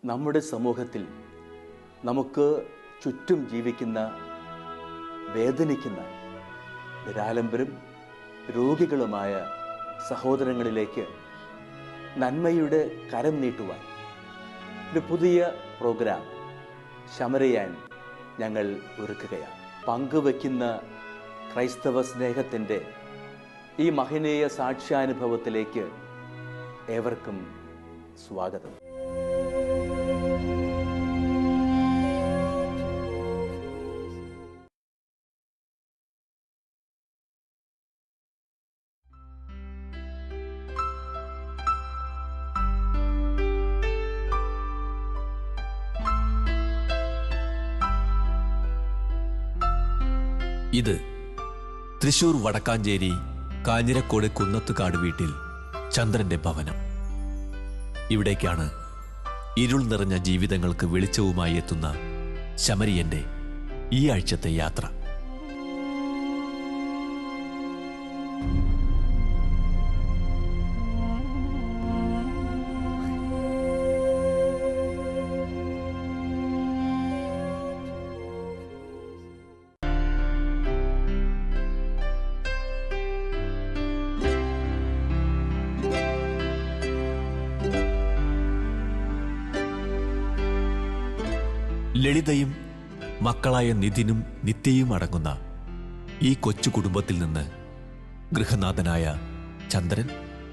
നമ്മുടെ സമൂഹത്തിൽ നമുക്ക് ചുറ്റും ജീവിക്കുന്ന വേദനിക്കുന്ന നിരാലംബരും രോഗികളുമായ സഹോദരങ്ങളിലേക്ക് നന്മയുടെ കരം നീട്ടുവാൻ ഒരു പുതിയ പ്രോഗ്രാം ശമരയാൻ ഞങ്ങൾ ഒരുക്കുകയാണ്. പങ്കുവയ്ക്കുന്ന ക്രൈസ്തവ സ്നേഹത്തിൻ്റെ ഈ മഹനീയ സാക്ഷ്യാനുഭവത്തിലേക്ക് ഏവർക്കും സ്വാഗതം. ഇത് തൃശൂർ വടക്കാഞ്ചേരി കാഞ്ഞിരക്കോട് കുന്നത്തുകാട് വീട്ടിൽ ചന്ദ്രന്റെ ഭവനം. ഇവിടേക്കാണ് ഇരുൾ നിറഞ്ഞ ജീവിതങ്ങൾക്ക് വെളിച്ചവുമായി എത്തുന്ന ശമരിയന്റെ ഈ ആഴ്ചത്തെ യാത്ര. ലളിതയും മക്കളായ നിതിനും നിത്യയും അടങ്ങുന്ന ഈ കൊച്ചു കുടുംബത്തിൽ നിന്ന് ഗൃഹനാഥനായ ചന്ദ്രൻ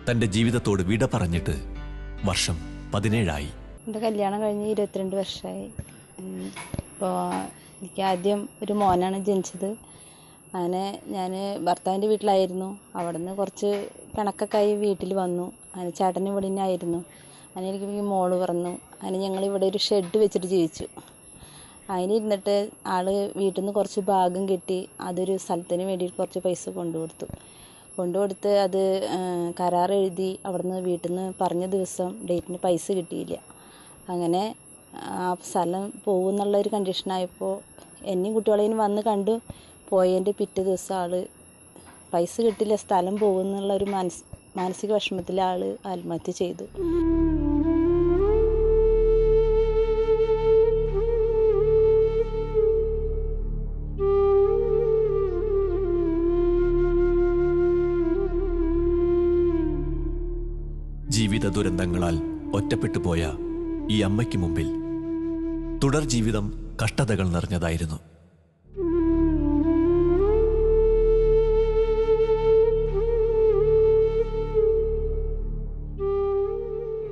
തന്റെ ജീവിതത്തോട് വിട പറഞ്ഞിട്ട് വർഷം 17 എൻ്റെ കല്യാണം കഴിഞ്ഞ് 22 വർഷമായി. ഇപ്പോൾ എനിക്ക് ആദ്യം ഒരു മോനാണ് ജനിച്ചത്. അങ്ങനെ ഞാൻ ഭർത്താവിൻ്റെ വീട്ടിലായിരുന്നു. അവിടെ നിന്ന് കുറച്ച് കണക്കൊക്കെ ആയി വീട്ടിൽ വന്നു. അങ്ങനെ ചേട്ടനും ഇവിടെ തന്നെ ആയിരുന്നു. അങ്ങനെ എനിക്ക് മോള് പറഞ്ഞു. അങ്ങനെ ഞങ്ങളിവിടെ ഒരു ഷെഡ് വെച്ചിട്ട് ജീവിച്ചു. അതിനിരുന്നിട്ട് ആൾ വീട്ടിൽ നിന്ന് കുറച്ച് ഭാഗം കിട്ടി അതൊരു സ്ഥലത്തിന് വേണ്ടിയിട്ട് കുറച്ച് പൈസ കൊണ്ടുകൊടുത്ത് അത് കരാർ എഴുതി. അവിടെ നിന്ന് വീട്ടിൽ നിന്ന് പറഞ്ഞ ദിവസം ഡേറ്റിന് പൈസ കിട്ടിയില്ല. അങ്ങനെ ആ സ്ഥലം പോകുമെന്നുള്ളൊരു കണ്ടീഷനായപ്പോൾ എന്നെയും കുട്ടികളെയും വന്ന് കണ്ടു പോയതിൻ്റെ പിറ്റേ ദിവസം ആൾ പൈസ കിട്ടില്ല, സ്ഥലം പോകുമെന്നുള്ളൊരു മാനസിക വിഷമത്തിൽ ആൾ ആത്മഹത്യ ചെയ്തു. ജീവിത ദുരന്തങ്ങളാൽ ഒറ്റപ്പെട്ടു പോയ ഈ അമ്മയ്ക്ക് മുമ്പിൽ തുടർ ജീവിതം കഷ്ടതകൾ നിറഞ്ഞതായിരുന്നു.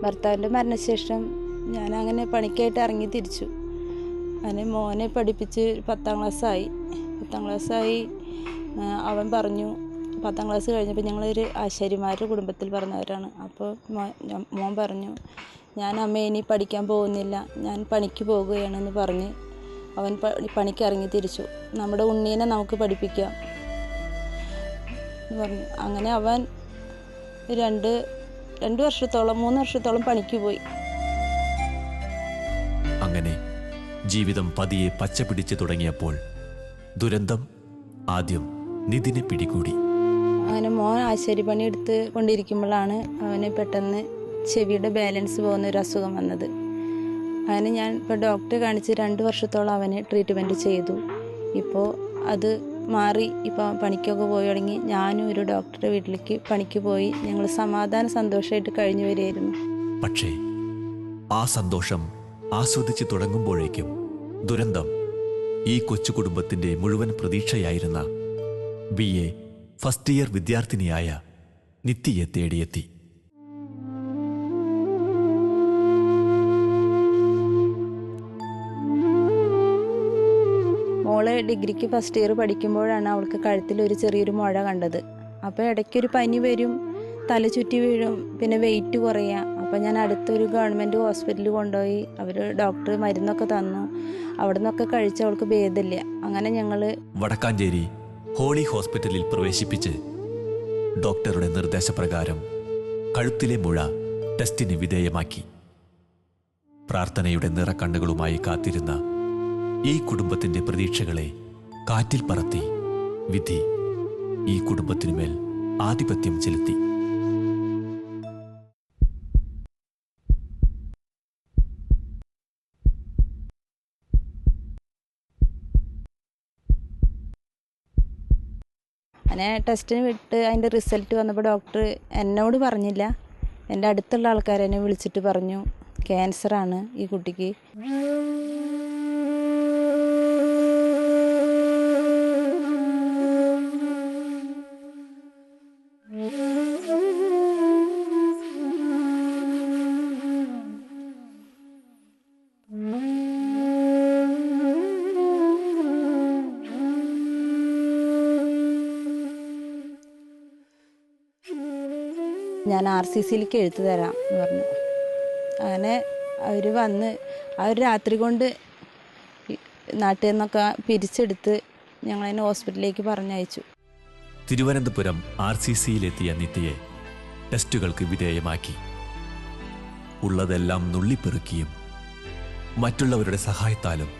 ഭർത്താവിൻ്റെ മരണശേഷം ഞാനങ്ങനെ പണിക്കായിട്ട് ഇറങ്ങി തിരിച്ചു. അങ്ങനെ മോനെ പഠിപ്പിച്ച് 10ാം ക്ലാസ്സായി. അവൻ പറഞ്ഞു 10ാം ക്ലാസ് കഴിഞ്ഞപ്പോൾ ഞങ്ങളൊരു ആശാരിമാരുടെ കുടുംബത്തിൽ പറഞ്ഞവരാണ്. അപ്പോൾ മോൻ പറഞ്ഞു, ഞാൻ അമ്മ ഇനി പഠിക്കാൻ പോകുന്നില്ല, ഞാൻ പണിക്ക് പോകുകയാണെന്ന് പറഞ്ഞ് അവൻ പണിക്ക് ഇറങ്ങി തിരിച്ചു. നമ്മുടെ ഉണ്ണീനെ നമുക്ക് പഠിപ്പിക്കാം എന്ന് പറഞ്ഞു. അങ്ങനെ അവൻ 3 വർഷത്തോളം പണിക്ക് പോയി. അങ്ങനെ ജീവിതം പതിയെ പച്ച പിടിച്ചു തുടങ്ങിയപ്പോൾ ദുരന്തം ആദ്യം നിതിനെ പിടികൂടി. അങ്ങനെ മോൻ ആശാരി പണി എടുത്ത് കൊണ്ടിരിക്കുമ്പോഴാണ് അവന് പെട്ടെന്ന് ചെവിയുടെ ബാലൻസ് പോകുന്ന ഒരു അസുഖം വന്നത്. അങ്ങനെ ഞാൻ ഇപ്പോൾ ഡോക്ടറെ കാണിച്ച് 2 വർഷത്തോളം അവന് ട്രീറ്റ്മെൻറ്റ് ചെയ്തു. ഇപ്പോൾ അത് മാറി. ഇപ്പോൾ പണിക്കൊക്കെ പോയി തുടങ്ങി. ഞാനും ഒരു ഡോക്ടറുടെ വീട്ടിലേക്ക് പണിക്ക് പോയി ഞങ്ങൾ സന്തോഷമായിട്ട് കഴിഞ്ഞു വരികയായിരുന്നു. പക്ഷേ ആ സന്തോഷം ആസ്വദിച്ച് തുടങ്ങുമ്പോഴേക്കും ദുരന്തം ഈ കൊച്ചു കുടുംബത്തിന്റെ മുഴുവൻ പ്രതീക്ഷയായിരുന്ന BA ഫസ്റ്റ് ഇയർ വിദ്യാർത്ഥിനിയായ നിത്യയെ തേടിയെത്തി. മോള് ഡിഗ്രിക്ക് ഫസ്റ്റ് ഇയർ പഠിക്കുമ്പോഴാണ് അവൾക്ക് കഴുത്തിൽ ഒരു ചെറിയൊരു മുഴ കണ്ടത്. അപ്പോൾ ഇടയ്ക്കൊരു പനി വരും, തല ചുറ്റി വീഴും, പിന്നെ വെയിറ്റ് കുറയുക. അപ്പോൾ ഞാൻ അടുത്തൊരു ഗവൺമെൻറ് ഹോസ്പിറ്റലിൽ കൊണ്ടുപോയി. അവർ ഡോക്ടർ മരുന്നൊക്കെ തന്നു. അവിടെ നിന്നൊക്കെ കഴിച്ച് അവൾക്ക് ഭേദമില്ല. അങ്ങനെ ഞങ്ങൾ വടക്കാഞ്ചേരി ഹോളി ഹോസ്പിറ്റലിൽ പ്രവേശിപ്പിച്ച് ഡോക്ടറുടെ നിർദ്ദേശപ്രകാരം കഴുത്തിലെ മുഴ ടെസ്റ്റിന് വിധേയമാക്കി. പ്രാർത്ഥനയുടെ നിറക്കണ്ണുകളുമായി കാത്തിരുന്ന ഈ കുടുംബത്തിന്റെ പ്രതീക്ഷകളെ കാറ്റിൽ പറത്തി വിധി ഈ കുടുംബത്തിനുമേൽ ആധിപത്യം ചെലുത്തി. അങ്ങനെ ടെസ്റ്റിന് വിട്ട് അതിൻ്റെ റിസൾട്ട് വന്നപ്പോൾ ഡോക്ടർ എന്നോട് പറഞ്ഞില്ല, എൻ്റെ അടുത്തുള്ള ആൾക്കാരെന്നെ വിളിച്ചിട്ട് പറഞ്ഞു ക്യാൻസറാണ് ഈ കുട്ടിക്ക്. ഞാൻ RCCയിലേക്ക് എഴുത്ത് തരാം എന്ന് പറഞ്ഞു. അങ്ങനെ അവർ വന്ന് ആ ഒരു രാത്രി കൊണ്ട് നാട്ടിൽ നിന്നൊക്കെ പിരിച്ചെടുത്ത് ഞങ്ങളതിനെ ഹോസ്പിറ്റലിലേക്ക് പറഞ്ഞയച്ചു. തിരുവനന്തപുരം RCCയിലെത്തിയ നിത്യയെ ടെസ്റ്റുകൾക്ക് വിധേയമാക്കി. ഉള്ളതെല്ലാം നുള്ളിപ്പെറുക്കിയും മറ്റുള്ളവരുടെ സഹായത്താലും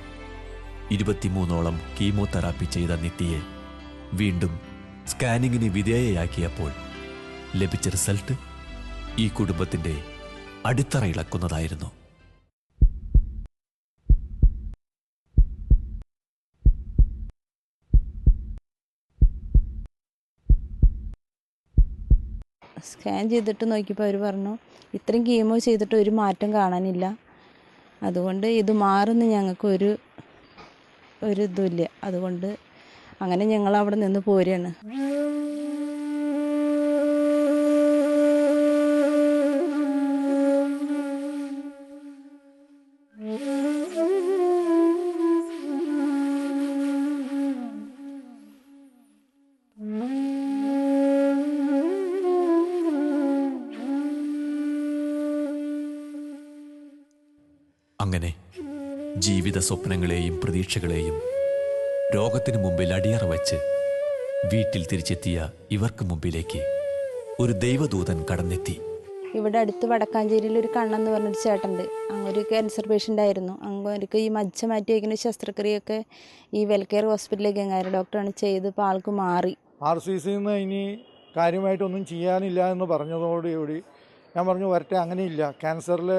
23ഓളം കീമോതെറാപ്പി ചെയ്ത നിത്യയെ വീണ്ടും സ്കാനിങ്ങിന് വിധേയയാക്കിയപ്പോൾ ലഭിച്ച റിസൾട്ട് ഈ കുടുംബത്തിന്റെ അടിത്തറ ഇളക്കുന്നതായിരുന്നു. സ്കാൻ ചെയ്തിട്ട് നോക്കിയപ്പോൾ അവർ പറഞ്ഞു ഇത്രയും കീമോ ചെയ്തിട്ട് ഒരു മാറ്റം കാണാനില്ല, അതുകൊണ്ട് ഇത് മാറുന്ന ഞങ്ങൾക്ക് ഒരു ഇതുമില്ല. അതുകൊണ്ട് അങ്ങനെ ഞങ്ങൾ അവിടെ നിന്ന് പോരുകയാണ്. അങ്ങനെ ജീവിത സ്വപ്നങ്ങളെയും പ്രതീക്ഷകളെയും രോഗത്തിനു മുമ്പിൽ അടിയറ വച്ച് വീട്ടിൽ തിരിച്ചെത്തിയ ഇവർക്ക് മുമ്പിലേക്ക് ഒരു ദൈവദൂതൻ കടന്നെത്തി. ഇവിടെ അടുത്ത് വടക്കാഞ്ചേരിയിൽ ഒരു കണ്ണെന്ന് പറഞ്ഞൊരു ചേട്ടനുണ്ട്. അങ്ങൊരു ക്യാൻസർ പേഷ്യൻ്റ് ആയിരുന്നു. അങ്ങോർക്ക് ഈ മജ്ജ മാറ്റി വയ്ക്കുന്ന ശസ്ത്രക്രിയയൊക്കെ ഈ വെൽകെയർ ഹോസ്പിറ്റലിലേക്ക് ഗംഗാര ഡോക്ടറാണ് ചെയ്ത്. ഇപ്പോൾ ആൾക്ക് മാറി. RCCയിൽ നിന്ന് ഇനി കാര്യമായിട്ടൊന്നും ചെയ്യാനില്ല എന്ന് പറഞ്ഞതോടുകൂടി ഞാൻ പറഞ്ഞു വരട്ടെ, അങ്ങനെയില്ല, ക്യാൻസറിൽ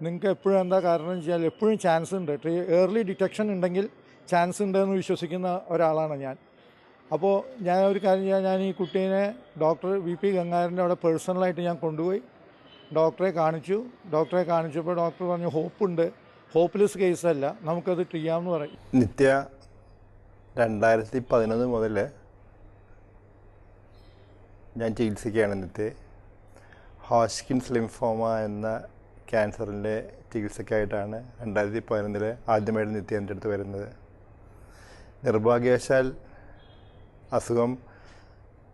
നിങ്ങൾക്ക് എപ്പോഴും എന്താ കാരണം വെച്ചാൽ എപ്പോഴും ചാൻസ് ഉണ്ട്, ഏർലി ഡിറ്റക്ഷൻ ഉണ്ടെങ്കിൽ ചാൻസ് ഉണ്ടെന്ന് വിശ്വസിക്കുന്ന ഒരാളാണ് ഞാൻ. അപ്പോൾ ഞാൻ ഒരു കാര്യം ചെയ്യാൻ, ഞാൻ ഈ കുട്ടീനെ ഡോക്ടർ VP ഗംഗാരൻ്റെ അവിടെ പേഴ്സണലായിട്ട് ഞാൻ കൊണ്ടുപോയി ഡോക്ടറെ കാണിച്ചപ്പോൾ ഡോക്ടർ പറഞ്ഞു ഹോപ്പുണ്ട്, ഹോപ്പ്ലെസ് കേസല്ല, നമുക്കത് ചെയ്യാമെന്ന് പറയും. നിത്യ 2011 മുതൽ ഞാൻ ചികിത്സിക്കുകയാണ്. നിത്യ ഹോഷ്കിൻസ് ലിംഫോമ എന്ന ക്യാൻസറിൻ്റെ ചികിത്സയ്ക്കായിട്ടാണ് 2011 ആദ്യമായിട്ട് നിത്യ എൻ്റെ അടുത്ത് വരുന്നത്. നിർഭാഗ്യവശാൽ അസുഖം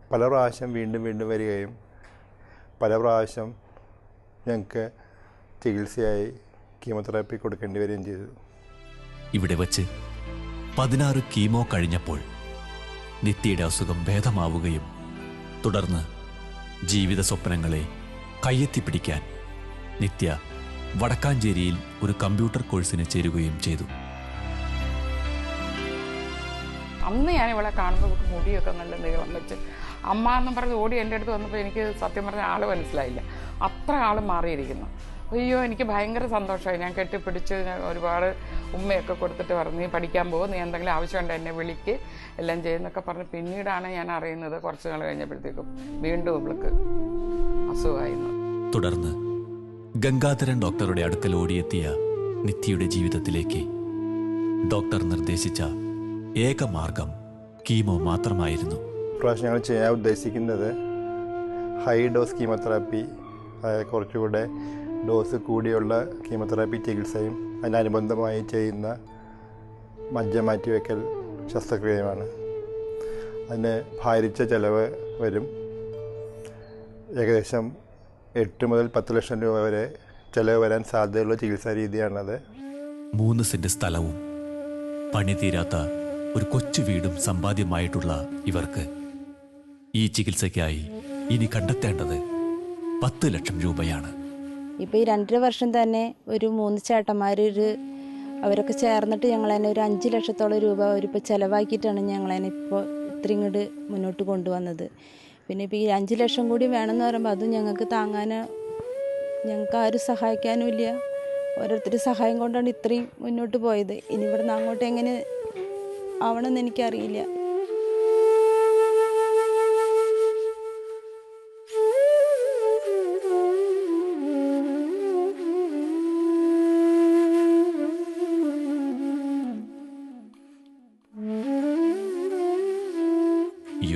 പല പ്രാവശ്യം വീണ്ടും വരികയും പല പ്രാവശ്യം ഞങ്ങൾക്ക് ചികിത്സയായി കീമോതെറാപ്പി കൊടുക്കേണ്ടി വരികയും ചെയ്തു. ഇവിടെ വച്ച് 16 കീമോ കഴിഞ്ഞപ്പോൾ നിത്യയുടെ അസുഖം ഭേദമാവുകയും തുടർന്ന് ജീവിത സ്വപ്നങ്ങളെ കയ്യെത്തിപ്പിടിക്കാൻ നിത്യ വടക്കാഞ്ചേരിയിൽ ഒരു കമ്പ്യൂട്ടർ കോഴ്സിന് ചേരുകയും ചെയ്തു. അന്ന് ഞാൻ ഇവളെ കാണുമ്പോൾ മുടിയൊക്കെ നല്ല നീളം വെച്ച് അമ്മ എന്നും പറഞ്ഞ് ഓടി എൻ്റെ അടുത്ത് വന്നപ്പോൾ എനിക്ക് സത്യം പറഞ്ഞ ആൾ മനസ്സിലായില്ല, അത്ര ആൾ മാറിയിരിക്കുന്നു. അയ്യോ, എനിക്ക് ഭയങ്കര സന്തോഷമായി. ഞാൻ കെട്ടിപ്പിടിച്ച് ഒരുപാട് ഉമ്മയൊക്കെ കൊടുത്തിട്ട് പറഞ്ഞു നീ പഠിക്കാൻ പോകും, നീ എന്തെങ്കിലും ആവശ്യമുണ്ട് എന്നെ വിളിക്ക്, എല്ലാം ചെയ്യുന്നൊക്കെ പറഞ്ഞ്. പിന്നീടാണ് ഞാൻ അറിയുന്നത് കുറച്ച് നാൾ കഴിഞ്ഞപ്പോഴത്തേക്കും വീണ്ടും ഇവൾക്ക് അസുഖമായിരുന്നു. തുടർന്ന് ഗംഗാധരൻ ഡോക്ടറുടെ അടുക്കൽ ഓടിയെത്തിയ നിത്യയുടെ ജീവിതത്തിലേക്ക് ഡോക്ടർ നിർദ്ദേശിച്ച ഏക മാർഗം കീമോ മാത്രമായിരുന്നു. പ്രാവശ്യം ഞങ്ങൾ ചെയ്യാൻ ഉദ്ദേശിക്കുന്നത് ഹൈ ഡോസ് കീമോതെറാപ്പി, കുറച്ചുകൂടെ ഡോസ് കൂടിയുള്ള കീമോതെറാപ്പി ചികിത്സയും അതിനനുബന്ധമായി ചെയ്യുന്ന മജ്ജ മാറ്റിവെക്കൽ ശസ്ത്രക്രിയയുമാണ്. അതിന് ഭാരിച്ച ചെലവ് വരും. ഏകദേശം 8 മുതൽ 10 ലക്ഷം രൂപ വരെ ചെലവ് വരാൻ സാധ്യതയുള്ള ചികിത്സാ രീതിയാണത്. 3 സെന്റ് സ്ഥലവും പണി തീരാത്ത ഒരു കൊച്ചു വീടും സമ്പാദ്യമായിട്ടുള്ള ഇവർക്ക് ഈ ചികിത്സയ്ക്കായി ഇനി കണ്ടെത്തേണ്ടത് 10 ലക്ഷം രൂപയാണ്. ഇപ്പോൾ ഈ 2.5 വർഷം തന്നെ ഒരു 3 ചേട്ടന്മാർ അവരൊക്കെ ചേർന്നിട്ട് ഞങ്ങളതിനെ ഒരു 5 ലക്ഷത്തോളം രൂപ അവരിപ്പോൾ ചിലവാക്കിയിട്ടാണ് ഞങ്ങളതിനെ ഇപ്പോൾ ഇത്രയും ഇങ്ങോട്ട് മുന്നോട്ട് കൊണ്ടുവന്നത്. പിന്നെ ഇപ്പോൾ ഈ 5 ലക്ഷം കൂടി വേണമെന്ന് പറയുമ്പോൾ അതും ഞങ്ങൾക്ക് താങ്ങാൻ ഞങ്ങൾക്ക് ആരും സഹായിക്കാനും ഇല്ല. ഓരോരുത്തർ സഹായം കൊണ്ടാണ് ഇത്രയും മുന്നോട്ട് പോയത്. ഇനി ഇവിടെ നിന്ന് അങ്ങോട്ട് എങ്ങനെ ആവണമെന്ന് എനിക്കറിയില്ല.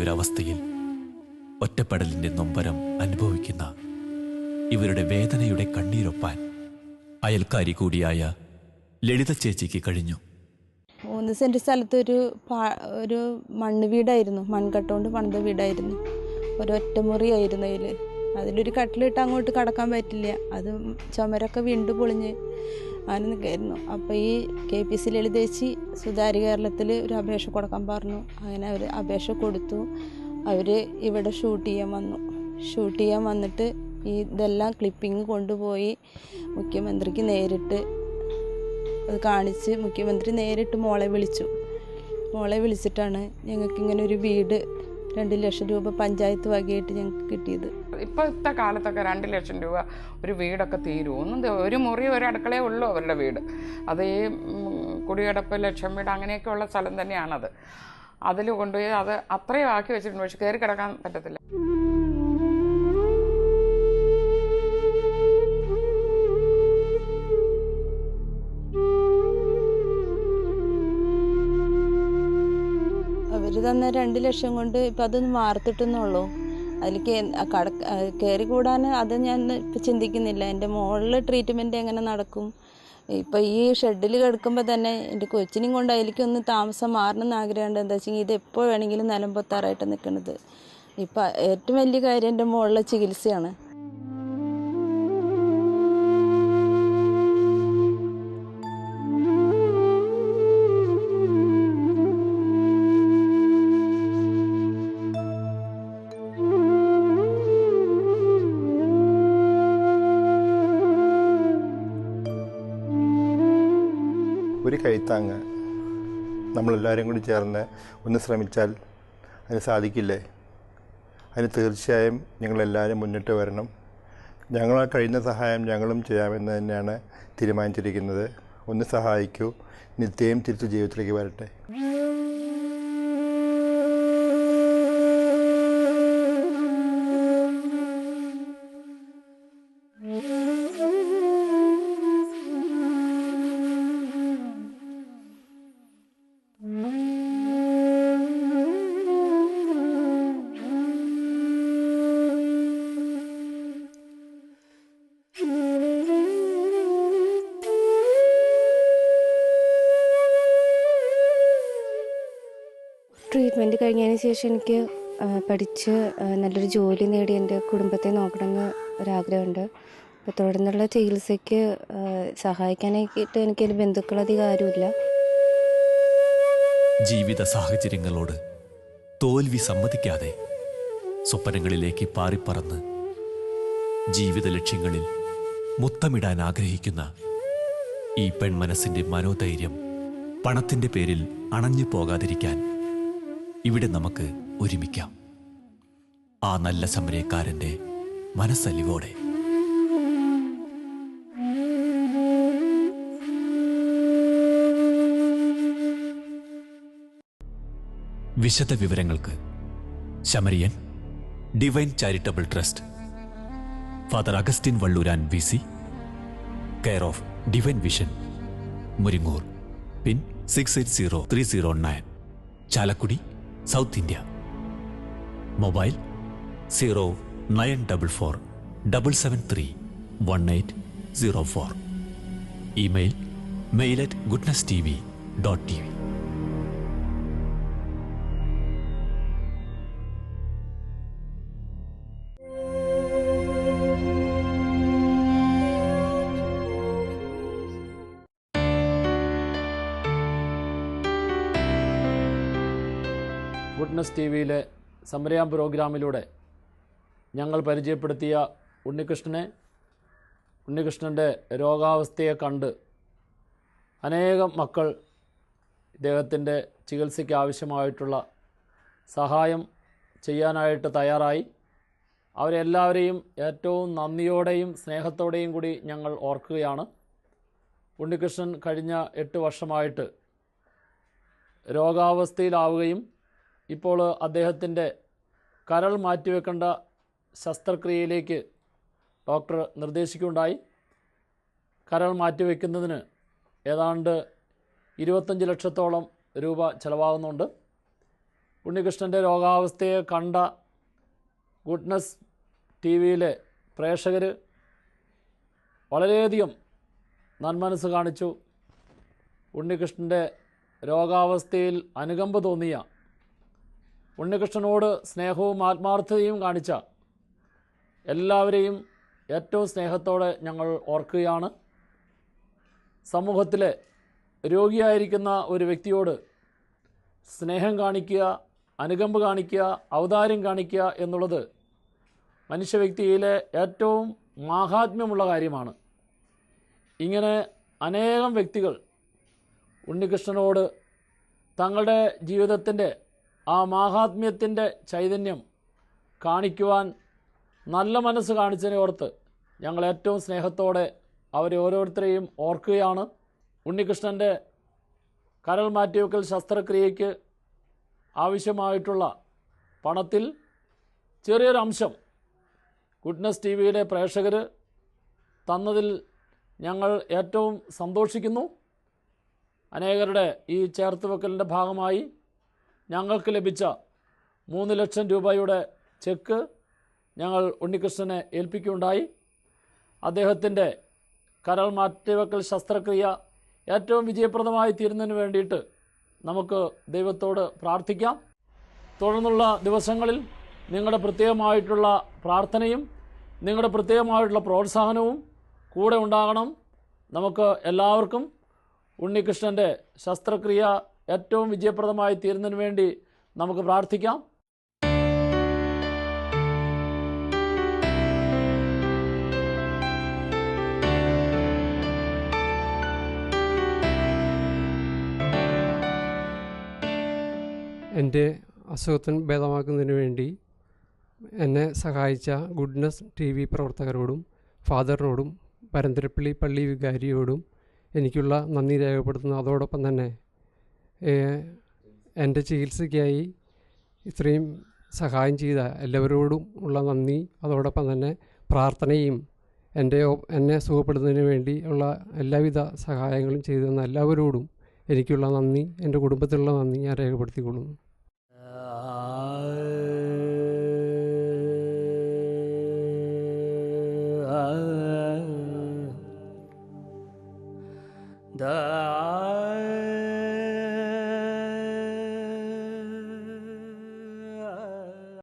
ഒരവസ്ഥയിൽ ഒറ്റപ്പെടലിൻ്റെ നൊമ്പരം അനുഭവിക്കുന്ന ഇവരുടെ വേദനയുടെ കണ്ണീരൊപ്പാൻ അയൽക്കാരി കൂടിയായ ലളിത ചേച്ചിക്ക് കഴിഞ്ഞു. 3 സെൻറ്റ് സ്ഥലത്ത് ഒരു മണ്ണ് വീടായിരുന്നു, മൺകട്ട കൊണ്ട് പണിത വീടായിരുന്നു. ഒരൊറ്റമുറിയായിരുന്നു അതിലൊരു കട്ടിലിട്ട് അങ്ങോട്ട് കടക്കാൻ പറ്റില്ല. അത് ചുമരൊക്കെ വീണ്ടു പൊളിഞ്ഞ് അങ്ങനെ നിൽക്കായിരുന്നു. അപ്പോൾ ഈ KPC ലളിതേച്ചി സുതാര്യ കേരളത്തിൽ ഒരു അപേക്ഷ കൊടുക്കാൻ പറഞ്ഞു. അങ്ങനെ അവർ അപേക്ഷ കൊടുത്തു. അവർ ഇവിടെ ഷൂട്ട് ചെയ്യാൻ വന്നിട്ട് ഇതെല്ലാം ക്ലിപ്പിങ് കൊണ്ടുപോയി മുഖ്യമന്ത്രിക്ക് നേരിട്ട് അത് കാണിച്ച് മുഖ്യമന്ത്രി നേരിട്ട് മോളെ വിളിച്ചിട്ടാണ് ഞങ്ങൾക്കിങ്ങനെ ഒരു വീട് 2 ലക്ഷം രൂപ പഞ്ചായത്ത് വകയായിട്ട് ഞങ്ങൾക്ക് കിട്ടിയത്. ഇപ്പോഴത്തെ കാലത്തൊക്കെ 2 ലക്ഷം രൂപ ഒരു വീടൊക്കെ തീരും. ഒരു മുറി ഒരു അടുക്കളയേ ഉള്ളൂ അവരുടെ വീട്. അത് ഈ കുടിയടപ്പ് ലക്ഷം വീട് അങ്ങനെയൊക്കെയുള്ള സ്ഥലം തന്നെയാണത്. അതിൽ കൊണ്ടുപോയി അത് അത്രയും ആക്കി വെച്ചിട്ടുണ്ട്. പക്ഷെ കയറി കിടക്കാൻ പറ്റത്തില്ല. അവർ തന്ന 2 ലക്ഷം കൊണ്ട് ഇപ്പം അതൊന്ന് വാർത്തിട്ടെന്നുള്ളൂ. അതിൽ കയറി കൂടാൻ അത് ഞാൻ ഇപ്പം ചിന്തിക്കുന്നില്ല. എൻ്റെ മോളിൽ ട്രീറ്റ്മെൻറ്റ് എങ്ങനെ നടക്കും? ഇപ്പം ഈ ഷെഡിൽ കിടക്കുമ്പോൾ തന്നെ എൻ്റെ കൊച്ചിനെയും കൊണ്ട് അതിലേക്കൊന്ന് താമസം മാറണമെന്ന് ആഗ്രഹമുണ്ട്. എന്താ വെച്ചെങ്കിൽ ഇത് എപ്പോൾ വേണമെങ്കിലും നിലംപൊത്താറായിട്ട് നിൽക്കുന്നത്. ഇപ്പം ഏറ്റവും വലിയ കാര്യം എൻ്റെ മോളിലെ ചികിത്സയാണ്. ഒരു കൈത്താങ്ങ് നമ്മളെല്ലാവരും കൂടി ചേർന്ന് ഒന്ന് ശ്രമിച്ചാൽ അതിന് സാധിക്കില്ലേ? അതിന് തീർച്ചയായും ഞങ്ങളെല്ലാവരും മുന്നിട്ട് വരണം. ഞങ്ങളാൽ കഴിയുന്ന സഹായം ഞങ്ങളും ചെയ്യാമെന്ന് തന്നെയാണ് തീരുമാനിച്ചിരിക്കുന്നത്. ഒന്ന് സഹായിക്കൂ. നിത്യയും തിരിച്ചു ജീവിതത്തിലേക്ക് വരട്ടെ. ട്രീറ്റ്മെൻറ്റ് കഴിഞ്ഞതിന് ശേഷം എനിക്ക് പഠിച്ച് നല്ലൊരു ജോലി നേടി എൻ്റെ കുടുംബത്തെ നോക്കണമെന്ന് ഒരാഗ്രഹമുണ്ട്. അപ്പോൾ തുടർന്നുള്ള ചികിത്സയ്ക്ക് സഹായിക്കാനായിട്ട് എനിക്കൊരു ബന്ധുക്കളധികം ആരുമില്ല. ജീവിത സാഹചര്യങ്ങളോട് തോൽവി സമ്മതിക്കാതെ സ്വപ്നങ്ങളിലേക്ക് പാറിപ്പറന്ന് ജീവിത ലക്ഷ്യങ്ങളിൽ മുത്തമിടാൻ ആഗ്രഹിക്കുന്ന ഈ പെൺമനസ്സിൻ്റെ മനോധൈര്യം പണത്തിൻ്റെ പേരിൽ അണഞ്ഞു പോകാതിരിക്കാൻ ഇവിടെ നമുക്ക് ഒരുമിക്കാം. ആ നല്ല സമരക്കാരൻ്റെ മനസ്സലിവോടെ. വിശദ വിവരങ്ങൾക്ക് Samaritan divine charitable trust, father Augustine Vallooran VC, care of divine vision, Muringoor, pin 680309, Chalakudy, south India. Mobile 0944 773 1804. Email mail@goodnesstv.tv. Goodness TVയിലെ സമരയാം പ്രോഗ്രാമിലൂടെ ഞങ്ങൾ പരിചയപ്പെടുത്തിയ ഉണ്ണികൃഷ്ണൻ്റെ രോഗാവസ്ഥയെ കണ്ട് അനേകം മക്കൾ ഇദ്ദേഹത്തിൻ്റെ ചികിത്സയ്ക്ക് ആവശ്യമായിട്ടുള്ള സഹായം ചെയ്യാനായിട്ട് തയ്യാറായി. അവരെല്ലാവരെയും ഏറ്റവും നന്ദിയോടെയും സ്നേഹത്തോടെയും കൂടി ഞങ്ങൾ ഓർക്കുകയാണ്. ഉണ്ണികൃഷ്ണൻ കഴിഞ്ഞ 8 വർഷമായിട്ട് രോഗാവസ്ഥയിലാവുകയും ഇപ്പോൾ അദ്ദേഹത്തിൻ്റെ കരൾ മാറ്റിവെക്കേണ്ട ശസ്ത്രക്രിയയിലേക്ക് ഡോക്ടർ നിർദ്ദേശിക്കുകയുണ്ടായി. കരൾ മാറ്റിവെക്കുന്നതിന് ഏതാണ്ട് 25 ലക്ഷത്തോളം രൂപ ചിലവാകുന്നുണ്ട്. ഉണ്ണികൃഷ്ണൻ്റെ രോഗാവസ്ഥയെ കണ്ട ഗുഡ്നസ് ടി വിയിലെ പ്രേക്ഷകർ വളരെയധികം നന്മനസ് കാണിച്ചു. ഉണ്ണികൃഷ്ണൻ്റെ രോഗാവസ്ഥയിൽ അനുകമ്പ തോന്നിയ, ഉണ്ണികൃഷ്ണനോട് സ്നേഹവും ആത്മാർത്ഥതയും കാണിച്ച എല്ലാവരെയും ഏറ്റവും സ്നേഹത്തോടെ ഞങ്ങൾ ഓർക്കുകയാണ്. സമൂഹത്തിലെ രോഗിയായിരിക്കുന്ന ഒരു വ്യക്തിയോട് സ്നേഹം കാണിക്കുക, അനുകമ്പ കാണിക്കുക, ഔദാര്യം കാണിക്കുക എന്നുള്ളത് മനുഷ്യവ്യക്തിയിലെ ഏറ്റവും മാഹാത്മ്യമുള്ള കാര്യമാണ്. ഇങ്ങനെ അനേകം വ്യക്തികൾ ഉണ്ണികൃഷ്ണനോട് തങ്ങളുടെ ജീവിതത്തിൻ്റെ ആ മാഹാത്മ്യത്തിൻ്റെ ചൈതന്യം കാണിക്കുവാൻ നല്ല മനസ്സ് കാണിച്ചതിനെ ഓർത്ത് ഞങ്ങൾ ഏറ്റവും സ്നേഹത്തോടെ അവരെ ഓരോരുത്തരെയും ഓർക്കുകയാണ്. ഉണ്ണികൃഷ്ണൻ്റെ കരൾ മാറ്റിവെക്കൽ ശസ്ത്രക്രിയയ്ക്ക് ആവശ്യമായിട്ടുള്ള പണത്തിൽ ചെറിയൊരു അംശം ഗുഡ്നസ് ടി വിയുടെ പ്രേക്ഷകർ തന്നതിൽ ഞങ്ങൾ ഏറ്റവും സന്തോഷിക്കുന്നു. അനേകരുടെ ഈ ചേർത്തുവെക്കലിൻ്റെ ഭാഗമായി ഞങ്ങൾക്ക് ലഭിച്ച 3 ലക്ഷം രൂപയുടെ ചെക്ക് ഞങ്ങൾ ഉണ്ണികൃഷ്ണനെ ഏൽപ്പിക്കുകയുണ്ടായി. അദ്ദേഹത്തിൻ്റെ കരൾ മാറ്റിവെക്കൽ ശസ്ത്രക്രിയ ഏറ്റവും വിജയപ്രദമായി തീരുന്നതിന് വേണ്ടിയിട്ട് നമുക്ക് ദൈവത്തോട് പ്രാർത്ഥിക്കാം. തുടർന്നുള്ള ദിവസങ്ങളിൽ നിങ്ങളുടെ പ്രത്യേകമായിട്ടുള്ള പ്രാർത്ഥനയും നിങ്ങളുടെ പ്രത്യേകമായിട്ടുള്ള പ്രോത്സാഹനവും കൂടെ ഉണ്ടാകണം. നമുക്ക് എല്ലാവർക്കും ഉണ്ണികൃഷ്ണൻ്റെ ശസ്ത്രക്രിയ ഏറ്റവും വിജയപ്രദമായി തീരുന്നതിന് വേണ്ടി നമുക്ക് പ്രാർത്ഥിക്കാം. എൻ്റെ അസുഖത്തിന് ഭേദമാക്കുന്നതിന് വേണ്ടി എന്നെ സഹായിച്ച ഗുഡ്നസ് ടി വി പ്രവർത്തകരോടും ഫാദറിനോടും പരന്തരപ്പള്ളി പള്ളി വികാരിയോടും എനിക്കുള്ള നന്ദി രേഖപ്പെടുത്തുന്നു. അതോടൊപ്പം തന്നെ എൻ്റെ ചികിത്സയ്ക്കായി ഇത്രയും സഹായം ചെയ്ത എല്ലാവരോടും ഉള്ള നന്ദി, അതോടൊപ്പം തന്നെ പ്രാർത്ഥനയും എന്നെ സുഖപ്പെടുന്നതിന് വേണ്ടി ഉള്ള എല്ലാവിധ സഹായങ്ങളും ചെയ്തു തന്ന എല്ലാവരോടും എനിക്കുള്ള നന്ദി, എൻ്റെ കുടുംബത്തിലുള്ള നന്ദി ഞാൻ രേഖപ്പെടുത്തിക്കൊള്ളുന്നു. Da